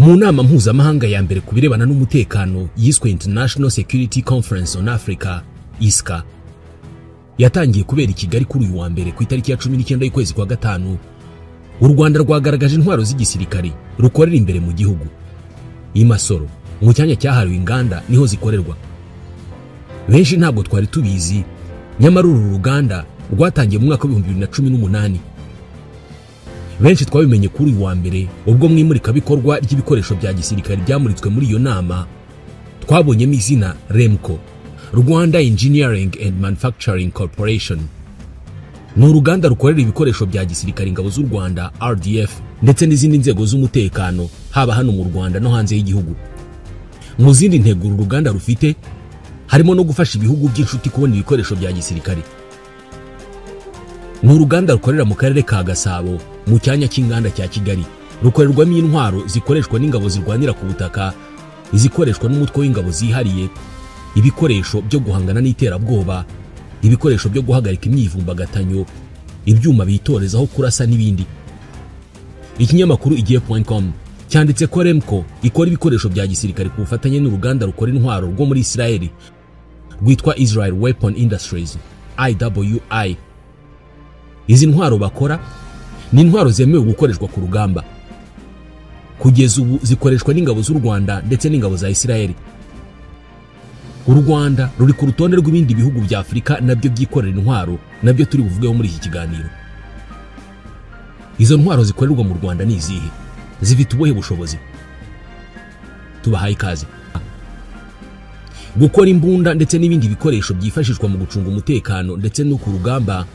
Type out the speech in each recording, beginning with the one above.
mu nama mpuzamahanga ya mbere ku birebana n'umutekano yiswe International Security Conference on Africa ISCA yatangiye kubera i Kigali kuri uyu wa mbere ku itariki ya 19 y'ukwezi kwa gatanu. U Rwanda rwagaragaje intwaro z'igisirikari rukorera imbere mu gihugu i Masoro mu cyanya cyahariwe inganda niho zikorerwa. Benshi ntabwo twari tubizi, nyamara uru ruganda rwatangiye mu mwaka wa 2018. Benshi twabimenye kuri uyu wa mbere ubwo mwimurika bikorwa ry'ibikoresho bya gisirikari byamuritswe muri iyo nama. Twabonyemo izina REMCO, Rwanda Engineering and Manufacturing Corporation. Ni uruganda rukorera ibikoresho bya gisirikari ingabo z'u Rwanda RDF ndetse n'izindi nzego z'umutekano haba hano mu Rwanda no hanze y'igihugu. Mu zindi ntego uru ruganda rufite harimo no gufasha ibihugu by'inshuti kubona ibikoresho bya gisirikari. Ni uruganda rukorera mu karere ka Gasabo mu cyanya cy'inganda cya Kigali, rukorerwamo intwaro zikoreshwa n'ingabo zirwanira ku butaka, izikoreshwa n'umutwe w'ingabo zihariye, ibikoresho byo guhangana n'iterabwoba, ibikoresho byo guhagarika imyivumbagatanyo, ibyuma bitorezaho kurasa n'ibindi. Ikinyamakuru igihe.com cyanditse ko REMCO ikora ibikoresho bya gisirikare ku bufatanye n'uruganda rukora intwaro rwo muri Israel rwitwa Israel Weapon Industries IWI. Izi ntwaro bakora ni intwaro zemewe gukoreshwa ku rugamba. Kugeza ubu zikoreshwa n'ingabo z'u Rwanda ndetse n'ingabo za Israel. U Rwanda ruri ku rutonde rw'ibindi bihugu bya Afrika nabyo byikorera intwaro, nabyo turi buvugeho muri iki kiganiro. Izo ntwaro zikorerwa mu Rwanda ni izihe? Zifite ubuhe bushobozi? Tubahaye ikaze. Gukora imbunda ndetse n'ibindi bikoresho byifashishwa mu gucunga umutekano ndetse no ku rugamba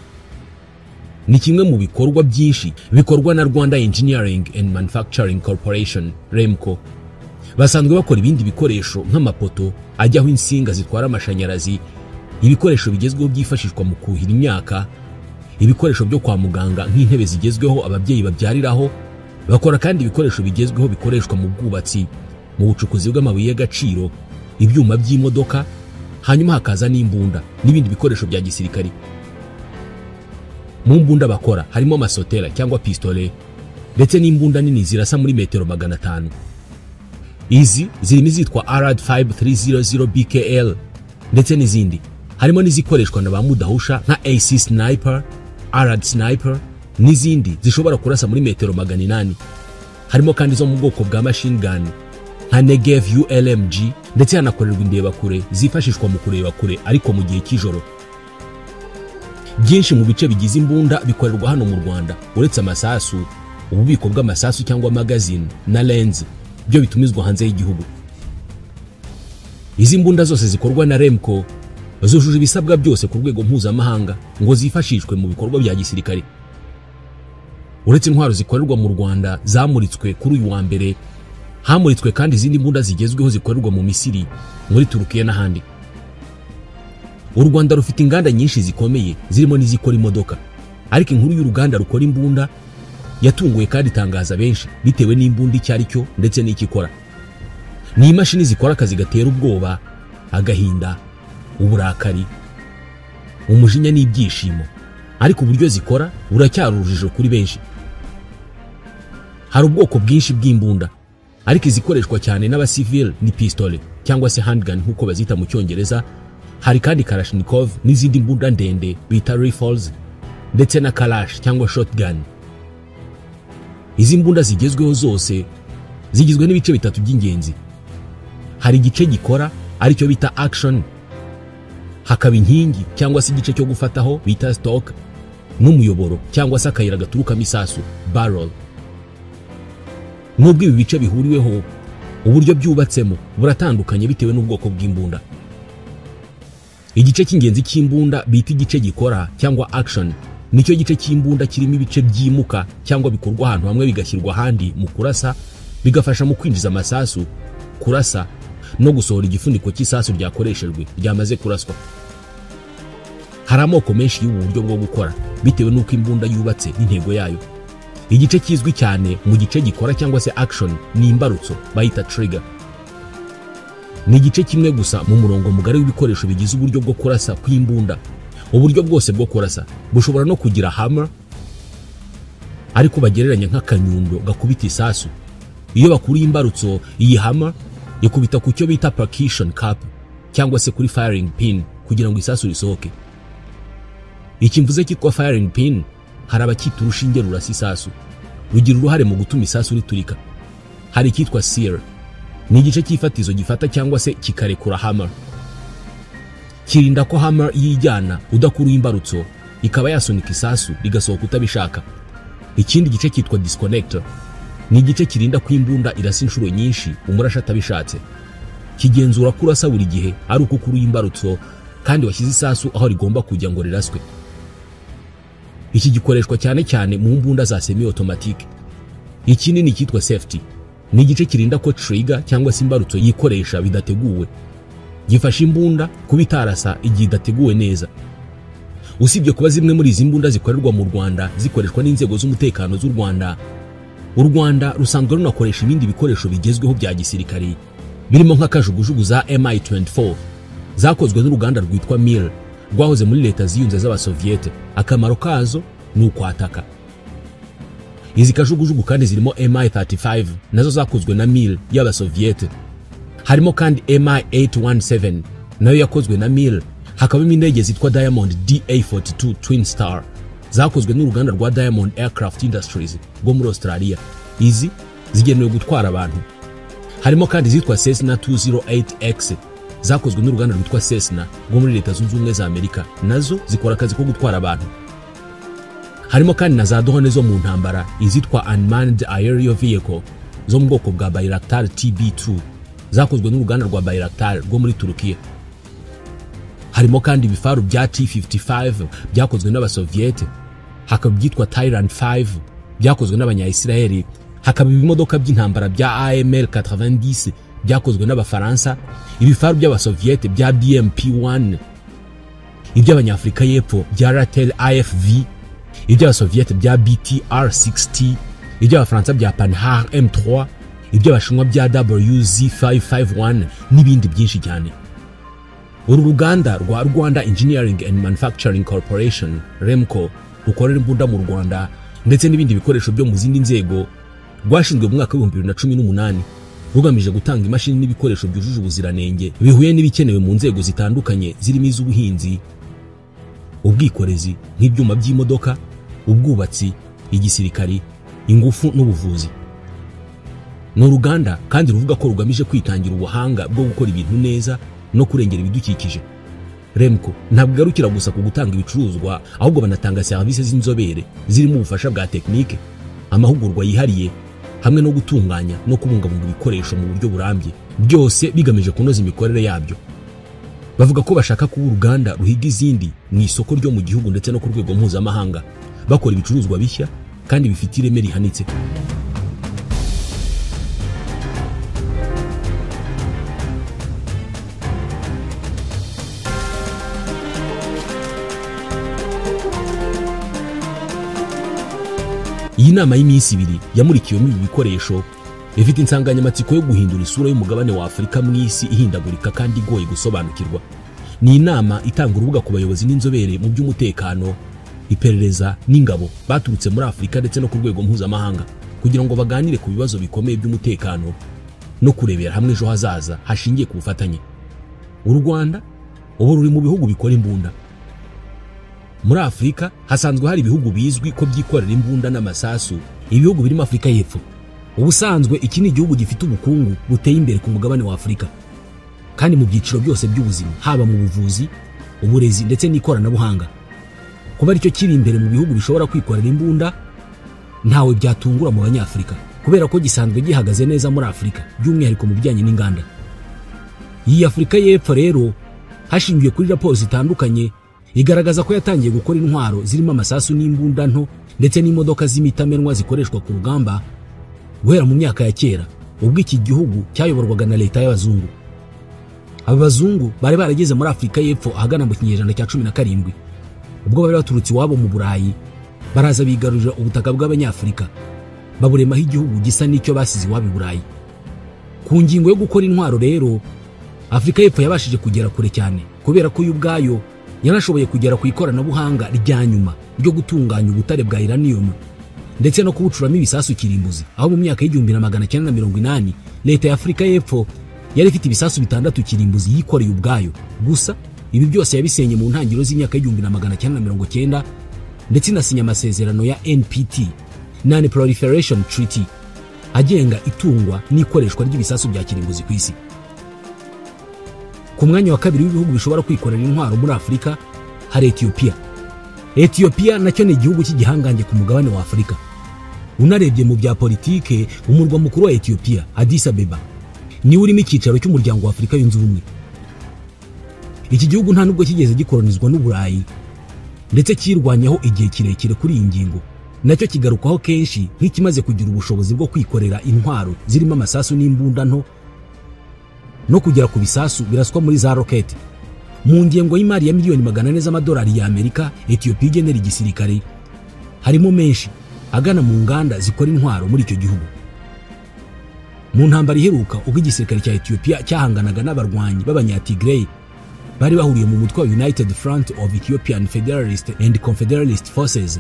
ni kimwe mu bikorwa byinshi bikorwa na Rwanda Engineering and Manufacturing Corporation REMCO. Basanzwe bakora ibindi bikoresho nk'amapoto ajyaho insinga zitwara amashanyarazi, ibikoresho bigezweho byifashishwa mu kuhira imyaka, ibikoresho byo kwa muganga nk'intebe zigezweho ababyeyi babyariraho. Bakora kandi ibikoresho bigezweho bikoreshwa mu bwubatsi, mu bucukuzi bw'amabuye y'agaciro, ibyuma by'imodoka, hanyuma hakaza n'imbunda n'ibindi bikoresho bya gisirikari. Mu mbunda bakora harimo amasotera cyangwa pistolet ndetse n'imbunda nini zirasa muri metero 500. Izi zirimo izitwa Arad 5300 BKL ndetse n'izindi. Harimo n'izikoreshwa na ba mudahusha nka AC Sniper, Arad Sniper n'izindi zishobora kurasa muri metero 800. Harimo kandi zo mu bwoko bwa machine gun nka Negev ULMG ndetse hanakorerwa indebakure zifashishwa mu kureba kure ariko mu gihe cy'ijoro. Byinshi mu bice bigize imbunda bikorerwa hano mu Rwanda, uretse amasasu, ububiko bw'amasasu cyangwa magazine na lens byo bitumizwa hanze y'igihugu. Izi mbunda zose zikorwa na REMCO zujuje ibisabwa byose ku rwego mpuzamahanga ngo zifashishwe mu bikorwa bya gisirikare. Uretse intwaro zikorerwa mu Rwanda zamuritswe kuri uyu wa mbere, hamuritswe kandi izindi mbunda zigezweho zikorerwa mu Misiri, muri Turukiya n'ahandi. U Rwanda rufite inganda nyinshi zikomeye zirimo n'izikora imodoka, ariko inkuru y'uruganda rukora imbunda yatunguye kandi itangaza benshi bitewe n'imbunda icyari cyo ndetse n'ikikora. Ni imashini zikora akazi gatera ubwoba, agahinda, uburakari, umujinya n'ibyishimo, ariko uburyo zikora buracyarujije kuri benshi. Hari ubwoko bwinshi bw'imbunda, ariko izikoreshwa cyane n'abasivile ni pistolet cyangwa se handgun nk'uko bazita mu Cyongereza. Hari kandi Kalashnikov n'izindi mbunda ndende bita rifles ndetse na Kalash cyangwa shotgun. Izi mbunda zigezweho zose zigizwe n'ibice bitatu by'ingenzi. Hari igice gikora aricyo bita action, hakaba inkingi cyangwa se igice cyo gufataho bita stock, n'umuyoboro cyangwa se akayira gaturukamo isasu barrel. Nubwo ibi bice bihuriweho, uburyo byubatsemo buratandukanye bitewe n'ubwoko bw'imbunda. Igice cy'ingenzi cy'imbunda bita igice gikora cyangwa action nicyo gice cy'imbunda kirimo ibice byimuka cyangwa bikorwa ahantu hamwe bigashyirwa ahandi mu kurasa, bigafasha mu kwinjiza amasasu, kurasa no gusohora igifuniko cy'isasu ryakoreshejwe ryamaze kuraswa. Hari amoko menshi y'ubu buryo bwo gukora bitewe n'uko imbunda yubatse n'intego yayo. Igice kizwi cyane mu gice gikora cyangwa se action ni imbarutso bayita trigger. Ni igice kimwe gusa mu murongo mugari w'ibikoresho bigize uburyo bwo kurasa kw'imbunda. Uburyo bwose bwo kurasa bushobora no kugira hammer, ariko bagereranya nk'akanyundo gakubita isasu iyo bakuriye imbarutso iyi hammer ikubita ku cyo bita percussion cap cyangwa se kuri firing pin kugira ngo isasu risohoke. Ikimvuze cyitwa firing pin hari abakita urushinge rurasa isasu, rugira uruhare mu gutuma isasu riturika. Hari icyitwa sear, ni igice cy'ifatizo gifata cyangwa se kikarekura hammer, kirinda ko hammer yijyana udakuruye imbarutso ikaba yasunika isasu rigasohoka utabishaka. Ikindi gice cyitwa disconnector, ni igice kirinda ko imbunda irasa inshuro nyinshi umurasha atabishatse, kigenzura ko urasa buri gihe ari uko ukuruye imbarutso kandi washyize isasu aho rigomba kujya ngo riraswe. Iki gikoreshwa cyane cyane mu mbunda za semi automatique. Ikindi ni cyitwa safety, ni igice kirinda ko trigger cyangwa se imbarutso yikoresha bidateguwe, gifasha imbunda kuba itarasa igihe idateguwe neza. Usibye kuba zimwe muri izi mbunda zikorerwa mu Rwanda zikoreshwa n'inzego z'umutekano z'u Rwanda, u Rwanda rusanzwe runakoresha ibindi bikoresho bigezweho bya gisirikare birimo nk'akajugujugu za Mi-24 zakozwe n'uruganda rwitwa Mir rwahoze muri leta ziyunze z'abasoviete. Akamaro kazo ni ukwataka. Izi kajugujugu kandi zirimo Mi-35 nazo zakozwe na Mir y'abasoviete. Harimo kandi Mi-817 nayo yakozwe na Mir. Hakabamo indege zitwa Diamond DA-42 Twin Star zakozwe n'uruganda rwa Diamond Aircraft Industries rwo muri Australia. Izi zigenewe gutwara abantu. Harimo kandi zitwa Cessna 208X zakozwe n'uruganda rwitwa Cessna rwo muri leta zunze ubumwe za Amerika, nazo zikora akazi ko gutwara abantu. Harimo kandi na za drone zo mu ntambara izitwa Unmanned Aerial Vehicle zo mu bwoko bwa Bayraktar TB2 zakozwe n'uruganda rwa Bayraktar rwo muri Turukiya. Harimo kandi ibifaru bya T-55 byakozwe n'abasoviete, hakaba byitwa Tyrant 5 byakozwe n'abanya-Israeli, hakaba ibimodoka by'intambara bya AML 90 byakozwe n'abafaransa, ibifaru by'abasoviete bya BMP-1, iby'abanyafrika y'Epfo bya Ratel AFV, iby'abasoviete bya BTR-60, iby'abafaransa bya Panhard M3, iby'abashinwa bya WZ-551 n'ibindi byinshi cyane. Uru ruganda rwa Rwanda Engineering and Manufacturing Corporation REMCO rukorera imbunda mu Rwanda ndetse n'ibindi bikoresho byo mu zindi nzego rwashinzwe mu mwaka wa 2018 rugamije gutanga imashini n'ibikoresho byujuje ubuziranenge bihuye n'ibikenewe mu nzego zitandukanye zirimo iz'ubuhinzi, ubwikorezi nk'ibyuma by'imodoka, ubwubatsi, igisirikari, ingufu n'ubuvuzi. Ni uruganda kandi ruvuga ko rugamije kwitangira ubuhanga bwo gukora ibintu neza no kurengera ibidukikije. REMCO ntabwo garukira gusa ku gutanga ibicuruzwa, ahubwo banatanga services z'inzobere zirimo ubufasha bwa tekinike, amahugurwa yihariye hamwe no gutunganya no kubungabunga ibikoresho mu buryo burambye, byose bigamije kunoza imikorere yabyo. Bavuga ko bashaka kuba uruganda ruhiga izindi mu isoko ryo mu gihugu ndetse no ku rwego mpuzamahanga, bakora ibicuruzwa bishya kandi bifite ireme rihanitse. Iyi nama y'iminsi 2 yamurikiwemo ibi bikoresho ifite insanganyamatsiko yo guhindura isura y'umugabane wa Afurika mu isi ihindagurika kandi igoye gusobanukirwa. Ni inama itanga urubuga ku bayobozi n'inzobere mu by'umutekano, iperereza n'ingabo baturutse muri Afurika ndetse no ku rwego mpuzamahanga kugira ngo baganire ku bibazo bikomeye by'umutekano no kurebera hamwe ejo hazaza hashingiye ku bufatanye. U Rwanda ubu ruri mu bihugu bikora imbunda. Muri Afurika hasanzwe hari ibihugu bizwi ko byikorera imbunda n'amasasu, ibihugu birimo Afurika y'Epfo. Ubusanzwe iki ni igihugu gifite ubukungu buteye imbere ku mugabane wa Afurika kandi mu byiciro byose by'ubuzima, haba mu buvuzi, uburezi ndetse n'ikoranabuhanga. Kuba aricyo kiri imbere mu bihugu bishobora kwikorera imbunda ntawe byatungura mu banyafurika, kubera ko gisanzwe gihagaze neza muri Afurika by'umwihariko mu bijyanye n'inganda. Iyi Afurika y'Epfo rero hashingiye kuri raporo zitandukanye igaragaza ko yatangiye gukora intwaro zirimo amasasu n'imbunda nto ndetse n'imodoka z'imitamenwa zikoreshwa ku rugamba guhera mu myaka ya kera, ubwo iki gihugu cyayoborwaga na leta y'abazungu. Aba bazungu bari barageze muri Afurika y'Epfo ahagana mu kinyejana cya 17, ubwo bari baturutse iwabo mu Burayi baraza bigarurira ubutaka bw'abanyafurika, baburemaho igihugu gisa n'icyo basize iwabo i Burayi. Ku ngingo yo gukora intwaro rero, Afurika y'Epfo yabashije kugera kure cyane kubera ko yanashoboye kugera ku ikoranabuhanga rya nyuma ryo gutunganya ubutare bwa uranium ndetse no kubucuramo ibisasu kirimbuzi, aho mu myaka y'1980 leta ya Afurika y'Epfo yari ifite ibisasu 6 kirimbuzi yikoreye ubwayo. Gusa ibi byose yabisenye mu ntangiriro z'imyaka y'1990 ndetse inasinya amasezerano ya NPT, Non-Proliferation Treaty, agenga itungwa n'ikoreshwa ry'ibisasu bya kirimbuzi ku isi. Ku mwanya wa kabiri w'ibihugu bishobora kwikorera intwaro muri Afurika hari Ethiopia. Ethiopia nacyo ni igihugu cy'igihangange ku mugabane wa Afurika. Unarebye mu bya politike, umurwa mukuru wa Ethiopia, Addis Ababa, ni urimo icyicaro cy'umuryango wa Afurika yunze ubumwe. Iki gihugu nta nubwo kigeze gikolonizwa n'Uburayi ndetse kirwanyaho igihe kirekire kuri iyi ngingo, nacyo kigarukwaho kenshi nk'ikimaze kugira ubushobozi bwo kwikorera intwaro zirimo amasasu n'imbunda nto no kugera ku bisasu biraswa muri za roketi. Mu ngengo y'imari ya miliyoni 400 z'amadolari ya Amerika, Ethiopia igenera igisirikare harimo menshi agana mu nganda zikora intwaro muri icyo gihugu. Mu ntambara iheruka ubwo igisirikare cya Ethiopia cyahanganaga n'abarwanyi b'Abanya-Tigray bari bahuriye mu mutwe wa United Front of Ethiopian Federalist and Confederalist Forces,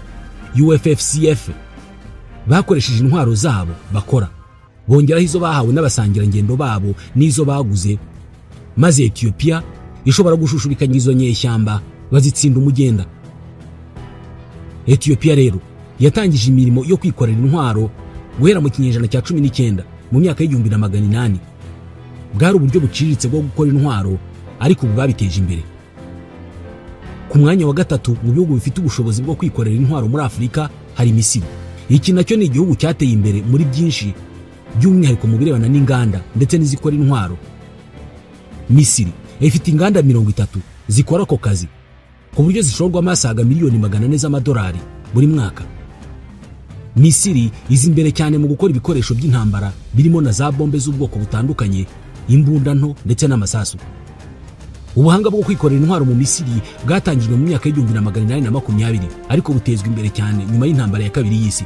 UFFCF, bakoresheje intwaro zabo bakora, bongeraho izo bahawe n'abasangirangendo babo n'izo baguze, maze Ethiopia ishobora gushushubikanya izo nyeshyamba bazitsinda umugenda. Ethiopia rero yatangije imirimo yo kwikorera intwaro guhera mu kinyejana cya 19 mu myaka y'1800. Bwari uburyo buciriritse bwo gukora intwaro, ariko ubu babiteje imbere. Ku mwanya wa gatatu mu bihugu bifite ubushobozi bwo kwikorera intwaro muri Afurika hari Misiri. Iki nacyo ni igihugu cyateye imbere muri byinshi, by'umwihariko mu birebana n'inganda ndetse n'izikora intwaro. Misiri ifite inganda 30 zikora ako kazi, ku buryo zishorwamo asaga miliyoni 400 z'amadolari buri mwaka. Misiri izi imbere cyane mu gukora ibikoresho by'intambara birimo na za bombe z'ubwoko butandukanye, imbunda nto ndetse n'amasasu. Ubuhanga bwo kwikorera intwaro mu Misiri bwatangijwe mu myaka y'1820, ariko butezwa imbere cyane nyuma y'intambara ya kabiri y'isi.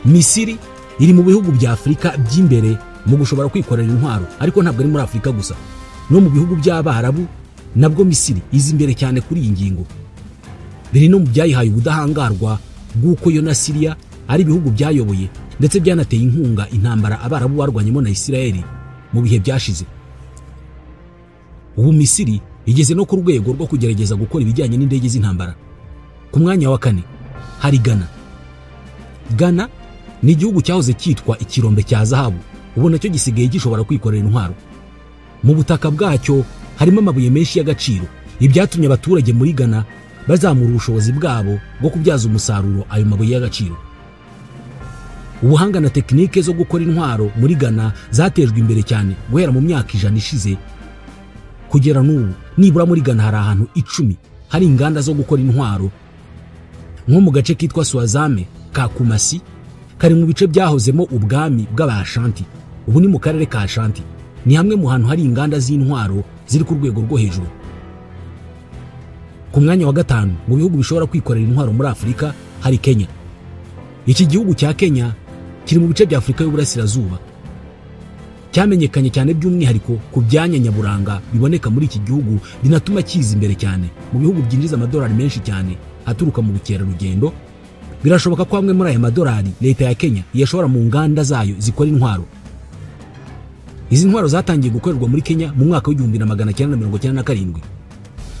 Misiri iri mu bihugu bya Afurika by'imbere mu gushobora kwikorera intwaro, ariko ntabwo ari muri Afurika gusa, no mu bihugu by'Abarabu nabwo Misiri izi imbere cyane kuri iyi ngingo. Biri no mu byayihaye ubudahangarwa bw'uko yo na Syria ari ibihugu byayoboye ndetse byanateye inkunga intambara Abarabu barwanyemo na Isiraheli mu bihe byashize. Ubu Misiri igeze no ku rwego rwo kugerageza gukora ibijyanye n'indege z'intambara. Ku mwanya wa 4 hari Ghana. Ghana ni igihugu cyahoze cyitwa ikirombe cya zahabu, ubu nacyo gisigaye gishobora kwikorera intwaro. Mu butaka bwacyo harimo amabuye menshi y'agaciro, ibyatumye abaturage muri Ghana bazamura ubushobozi bwabo bwo kubyaza umusaruro ayo mabuye y'agaciro. Ubuhanga na tekinike zo gukora intwaro muri Ghana zatejwe imbere cyane guhera mu myaka 100 ishize. Kugera n'ubu nibura muri Ghana hari ahantu 10 hari inganda zo gukora intwaro, nko mu gace kitwa Swazame ka Kumasi, kari mu bice byahozemo ubwami bw'Abashanti, ubu ni mu karere ka Ashanti. Ni hamwe mu hantu hari inganda z'intwaro ziri ku rwego rwo hejuru. Ku mwanya wa 5 mu bihugu bishobora kwikorera intwaro muri Afurika hari Kenya. Iki gihugu cya Kenya kiri mu bice bya Afurika y'Uburasirazuba, cyamenyekanye cyane by'umwihariko ku byanya nyaburanga biboneka muri iki gihugu, binatuma kiza imbere cyane mu bihugu byinjiza amadolari menshi cyane aturuka mu bukerarugendo. Birashoboka ko hamwe muri aya madolari leta ya Kenya yashora mu nganda zayo zikora intwaro. Izi ntwaro zatangiye gukorerwa muri Kenya mu mwaka w'1997,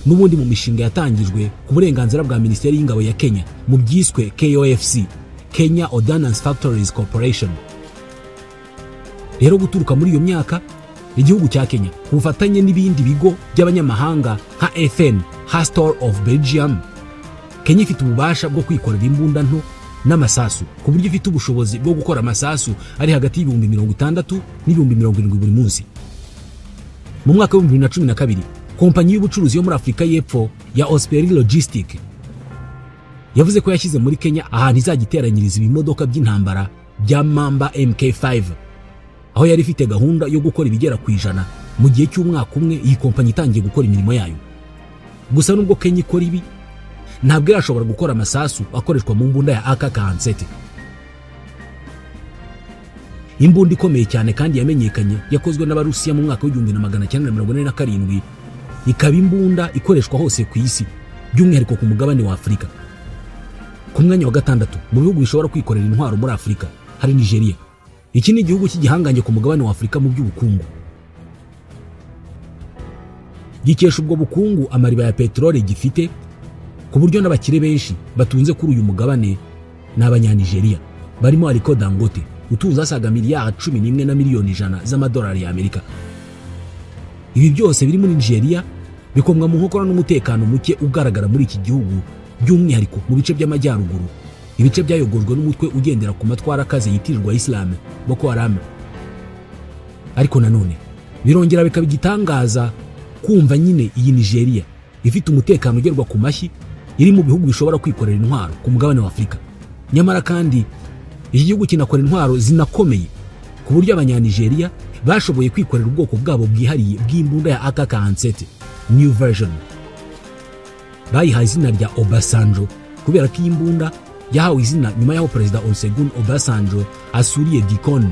n'ubundi mu mishinga yatangijwe ku burenganzira bwa Minisiteri y'Ingabo ya Kenya mu byiswe KOFC, Kenya Ordnance Factories Corporation. Rero guturuka muri iyo myaka, igihugu cya Kenya ku bufatanye n'ibindi bigo by'abanyamahanga nka FN, Hastor of Belgium, Kenya ifite ububasha bwo kwikorera imbunda nto n'amasasu, ku buryo ifite ubushobozi bwo gukora amasasu ari hagati y'ibihumbi 60 n'ibihumbi 70 buri munsi. Mu mwaka wa 2012, kompanyi y'ubucuruzi yo muri Afurika y'Epfo ya Osperi Logistic yavuze ko yashyize muri Kenya ahantu izagiteranyiriza ibimodoka by'intambara bya Mamba MK5, aho yari ifite gahunda yo gukora ibigera ku 100 mu gihe cy'umwaka umwe iyi kompanyi itangiye gukora imirimo yayo. Gusa nubwo Kenya ikora ibi, ntabwo irashobora gukora amasasu akoreshwa mu mbunda ya AK-47. Imbunda ikomeye cyane kandi yamenyekanye yakozwe n'Abarusiya mu mwaka w'1947, ikaba imbunda ikoreshwa hose ku isi, by'umwihariko ku mugabane wa Afurika. Ku mwanya wa gatandatu mu bihugu bishobora kwikorera intwaro muri Afurika hari Nigeria. Iki ni igihugu cy'igihanganye ku mugabane wa Afurika mu by'ubukungu. Gikesha ubwo bukungu amariba ya peteroli gifite, ku buryo n'abakire benshi batunze kuri uyu mugabane n'abanyanigeria, barimo Aliko Dangote utuza asaga miliyari 11 na miliyoni 100 z'amadolari ya Amerika. Ibi byose biri muri Nigeria bikomwa mu nkokora n'umutekano muke ugaragara muri iki gihugu, by'umwihariko mu bice by'amajyaruguru, ibice byayogojwe n'umutwe ugendera ku matwara akaze yitirirwa Islam, Boko Haram. Ariko nanone birongera bikaba igitangaza kumva nyine iyi Nigeria ifite umutekano ugerwa ku mashyi, iri mu bihugu bishobora kwikorera intwaro ku mugabane wa Afurika. Nyamara kandi iki gihugu kinakora intwaro zinakomeye ku buryo abanyanigeria bashoboye kwikorera ubwoko bwabo bwihariye bw'imbunda ya AK-47 new version. Bayihaye izina rya Obasanjo kubera ko iyi mbunda yahawe izina nyuma y'aho Perezida Olusegun Obasanjo asuriye Dikon,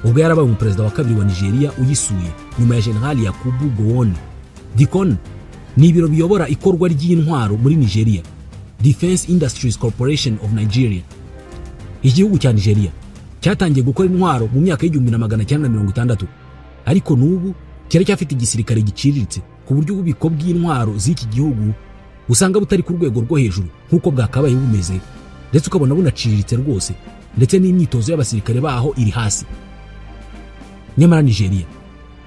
ubwo yarabaye umuperezida wa kabiri wa Nigeria uyisuye nyuma ya General Yakubu Gowon. Dikon ni ibiro biyobora ikorwa ry'intwaro muri Nigeria, Defense Industries Corporation of Nigeria. Igihugu cya Nigeria cyatangiye gukora intwaro mu myaka y'1960, ariko n'ubu cyafite igisirikare giciriritse ku buryo ububiko bw'intwaro z'iki gihugu usanga butari ku rwego rwo hejuru nk'uko bwakabaye bumeze, ndetse ukabona bunaciriritse rwose, ndetse n'imyitozo y'abasirikare baho iri hasi. Nyamara Nigeria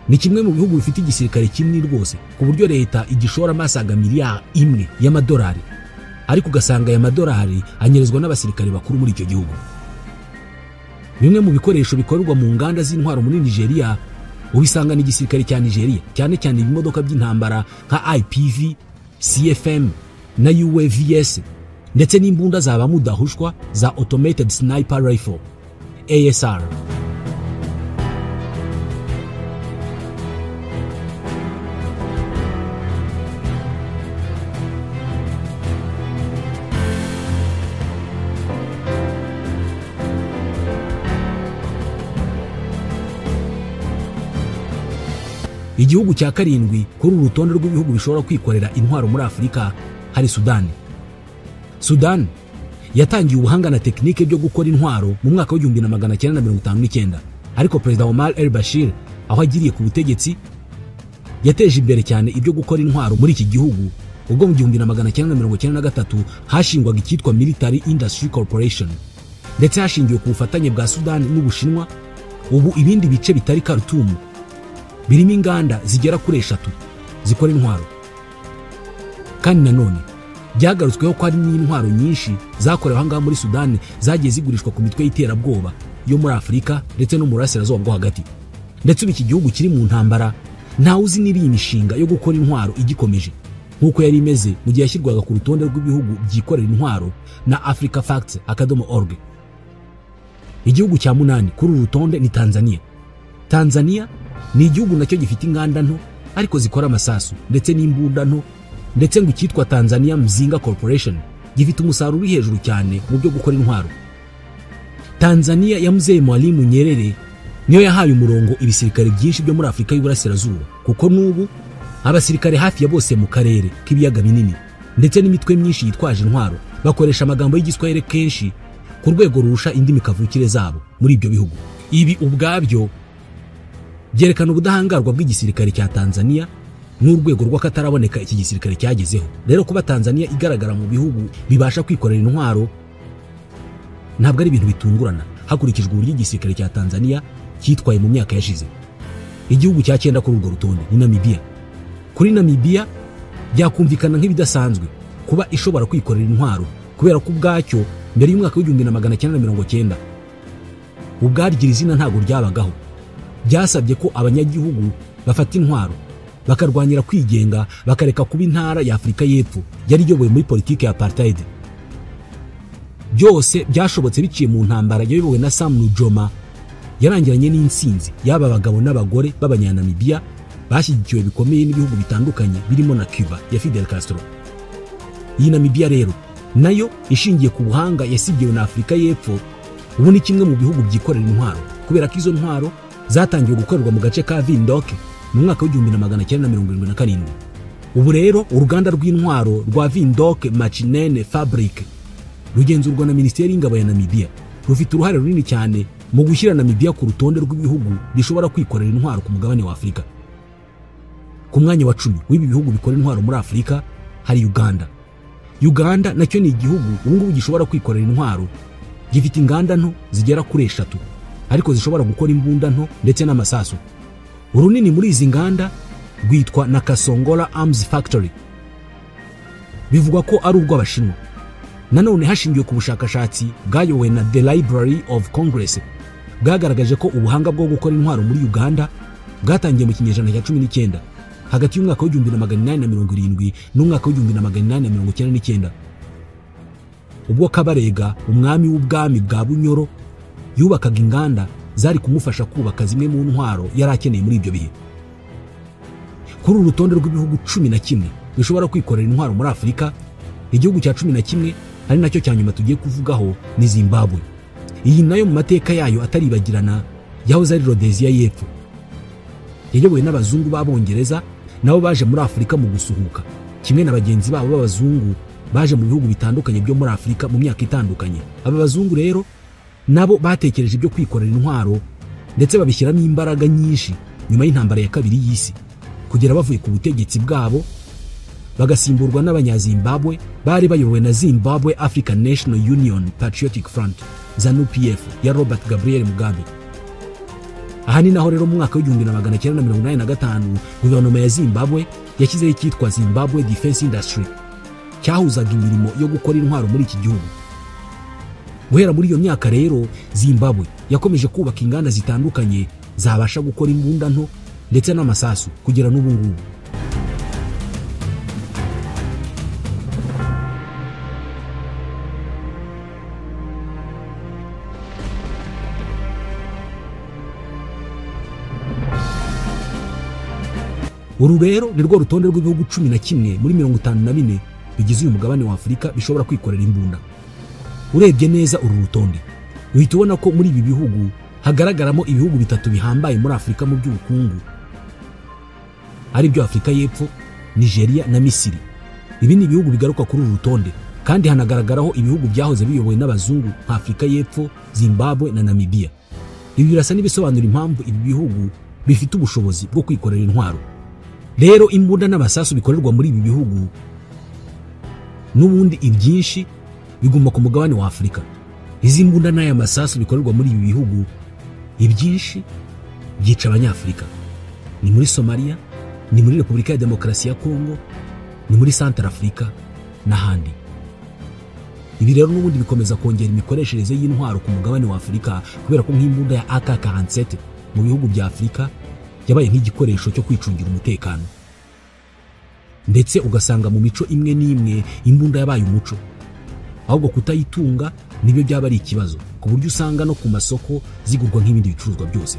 ni kimwe mu bihugu bifite igisirikare kinini rwose ku buryo leta igishora amasaga miliyari 1 y'amadolari, ariko ugasanga aya madolari anyerezwa n'abasirikare bakuru muri icyo gihugu. Bimwe mu bikoresho bikorerwa mu nganda z'intwaro muri Nigeria ubisangana igisirikare cya Nigeria, cyane cyane ibimodoka by'intambara nka IPV, CFM na UAVs, ndetse n'imbunda za bamudahushwa za Automated Sniper Rifle ASR. Igihugu cya karindwi kuri urutonde rw'ibihugu bishobora kwikorera intwaro muri Afurika hari Sudan. Sudan yatangiye ubuhanga na tekinike byo gukora intwaro mu mwaka wa 1959, ariko Perezida Omar el-Bashir aho agiriye ku butegetsi yateje imbere cyane ibyo gukora intwaro muri iki gihugu, ubwo mu 1993 hashingwaga icyitwa Military Industry Corporation, ndetse hashingiwe ku bufatanye bwa Sudan n'Ubushinwa. Ubu ibindi bice bitari Khartoum birimo inganda zigera kuri 3 zikora intwaro. Kandi nanone byagarutsweho ko hari n'intwaro nyinshi zakorewe ahangaha muri Sudan zagiye zigurishwa ku mitwe y'iterabwoba yo muri Afurika ndetse no mu burasirazuba bwo hagati. Ndetse iki gihugu kiri mu ntambara, ntawe uzi niba iyi mishinga yo gukora intwaro igikomeje nk'uko yari imeze mu gihe yashyirwaga ku rutonde rw'ibihugu byikorera intwaro na africafacts.org. Igihugu cya 8 kuri uru rutonde ni Tanzania. Tanzania ni igihugu nacyo gifite inganda nto ariko zikora amasasu ndetse n'imbunda nto, ndetse ngo cyitwa Tanzania Mzinga Corporation gifite umusaruro uri hejuru cyane mu byo gukora intwaro. Tanzania ya Mzee Mwalimu Nyerere niyo yahaye umurongo ibisirikare byinshi byo muri Afurika y'Uburasirazuba, kuko n'ubu abasirikare hafi ya bose mu karere k'ibiyaga binini ndetse n'imitwe myinshi yitwaje intwaro bakoresha amagambo y'igiswahili kenshi ku rwego rurusha indimi kavukire zabo muri ibyo bihugu. Ibi ubwabyo byerekana ubudahangarwa bw'igisirikare cya Tanzania n'urwego rw'akataraboneka iki gisirikare cyagezeho. Rero kuba Tanzania igaragara mu bihugu bibasha kwikorera intwaro ntabwo ari ibintu bitungurana hakurikijwe uburyo igisirikare cya Tanzania cyitwaye mu myaka yashize. Igihugu cya 9 kuri urwo rutonde ni Namibia. Kuri Namibia byakumvikana nk'ibidasanzwe kuba ishobora kwikorera intwaro kubera ko ubwacyo mbere y'umwaka wa 1990 ubwaryo izina ntabwo ryabagaho. Byasabye ko abanyagihugu bafata intwaro bakarwanyira kwigenga, bakareka kuba intara ya Afurika y'Epfo yari iyobowe muri politiki ya apartheid. Byose byashobotse biciye mu ntambara yayobowe na Sam Nujoma yarangiranye n'insinzi y'aba bagabo n'abagore b'abanyanamibia bashyigikiwe bikomeye n'ibihugu bitandukanye birimo na Cuba ya Fidel Castro. Iyi Namibia rero nayo ishingiye ku buhanga yasigiwe na Afurika y'Epfo, ubu ni kimwe mu bihugu byikorera intwaro kubera ko izo ntwaro zatangiye gukorerwa mu gace ka Windhoek mu mwaka wa 1977. Ubu rero uruganda rw'intwaro rwa Windhoek Machinene Fabric rugenzurwa na Minisiteri y'Ingabo ya Namibia, rufite uruhare runini cyane mu gushyira Namibia ku rutonde rw'ibihugu bishobora kwikorera intwaro ku mugabane wa Afurika. Ku mwanya wa 10 w'ibi bihugu bikora intwaro muri Afurika hari Uganda. Uganda nacyo ni igihugu ubungubu gishobora kwikorera intwaro, gifite inganda nto zigera kuri 3 ariko zishobora gukora imbunda nto ndetse n'amasasu. Urunini muri izi nganda rwitwa Nakasongola Arms Factory, bivugwa ko ari ubw'Abashinwa. Nanone hashingiwe ku bushakashatsi bwayobowe na The Library of Congress bwagaragaje ko ubuhanga bwo gukora intwaro muri Uganda bwatangiye mu kinyejana cya 19 hagati y'umwaka wa 1870 n'umwaka wa 1899, ubwo Kabarega umwami w'ubwami bwa Bunyoro yubakaga inganda zari kumufasha kubaka zimwe mu ntwaro yari akeneye muri ibyo bihe. Kuri urutonde rw'ibihugu 11 bishobora kwikorera intwaro muri Afurika, igihugu cya 11 ari nacyo cya nyuma tugiye kuvugaho ni Zimbabwe. Iyi nayo mu mateka yayo ataribagirana yahoze ari Rhodesia y'Epfo. Yayobowe n'abazungu b'Abongereza nabo baje muri Afurika mu gusuhuka, kimwe na bagenzi babo b'abazungu baje mu bihugu bitandukanye byo muri Afurika mu myaka itandukanye. Aba bazungu rero nabo batekereje ibyo kwikorera intwaro ndetse babishyiramo imbaraga nyinshi nyuma y'intambara ya kabiri y'isi, kugera bavuye ku butegetsi bwabo bagasimburwa n'Abanyazimbabwe bari bayobowe na Zimbabwe African National Union Patriotic Front ZANU-PF ya Robert Gabriel Mugabe. Aha ni naho rero mu mwaka wa 1985 guverinoma ya Zimbabwe yashyizeho icyitwa Zimbabwe Defense Industry, cyahuzaga imirimo yo gukora intwaro muri iki gihugu. Guhera muri iyo myaka rero Zimbabwe yakomeje kubaka inganda zitandukanye zabasha gukora imbunda nto ndetse n'amasasu kugera n'ubu ngubu. Uru rero ni rwo rutonde rw'ibihugu 11 muri 54 bigize uyu mugabane wa Afurika bishobora kwikorera imbunda. Urebye neza uru rutonde uhita ubona ko muri ibi bihugu hagaragaramo ibihugu 3 bihambaye muri Afurika mu by'ubukungu, ari byo Afurika y'Epfo, Nigeria na Misiri. Ibi ni ibihugu bigaruka kuri uru rutonde, kandi hanagaragaraho ibihugu byahoze biyobowe n'abazungu nka Afurika y'Epfo, Zimbabwe na Namibia. Ibi birasa n'ibisobanura impamvu ibi bihugu bifite ubushobozi bwo kwikorera intwaro. Rero imbunda n'abasasu bikorerwa muri ibi bihugu n'ubundi ibyinshi biguma ku mugabane wa Afurika. Izi mbunda n'aya masasu bikorerwa muri ibi bihugu ibyinshi byica Abanyafurika. Ni muri Somalia, ni muri Repubulika ya Demokarasi ya Kongo, ni muri Central Africa n'ahandi. Ibi rero n'ubundi bikomeza kongera imikoreshereze y'intwaro ku mugabane wa Afurika, kubera ko nk'imbunda ya AK-47 mu bihugu bya Afurika yabaye nk'igikoresho cyo kwicungira umutekano. Ndetse ugasanga mu mico imwe n'imwe imbunda yabaye umuco, ahubwo kutayitunga nibyo byaba ari ikibazo, ku buryo usanga no ku masoko zigurwa nk'ibindi bicuruzwa byose.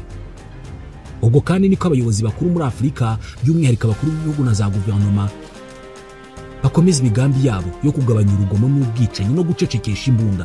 Ubwo kandi niko abayobozi bakuru muri Afurika, by'umwihariko abakuru b'ibihugu na za guverinoma, bakomeza imigambi yabo yo kugabanya urugomo n'ubwicanyi no gucecekesha imbunda.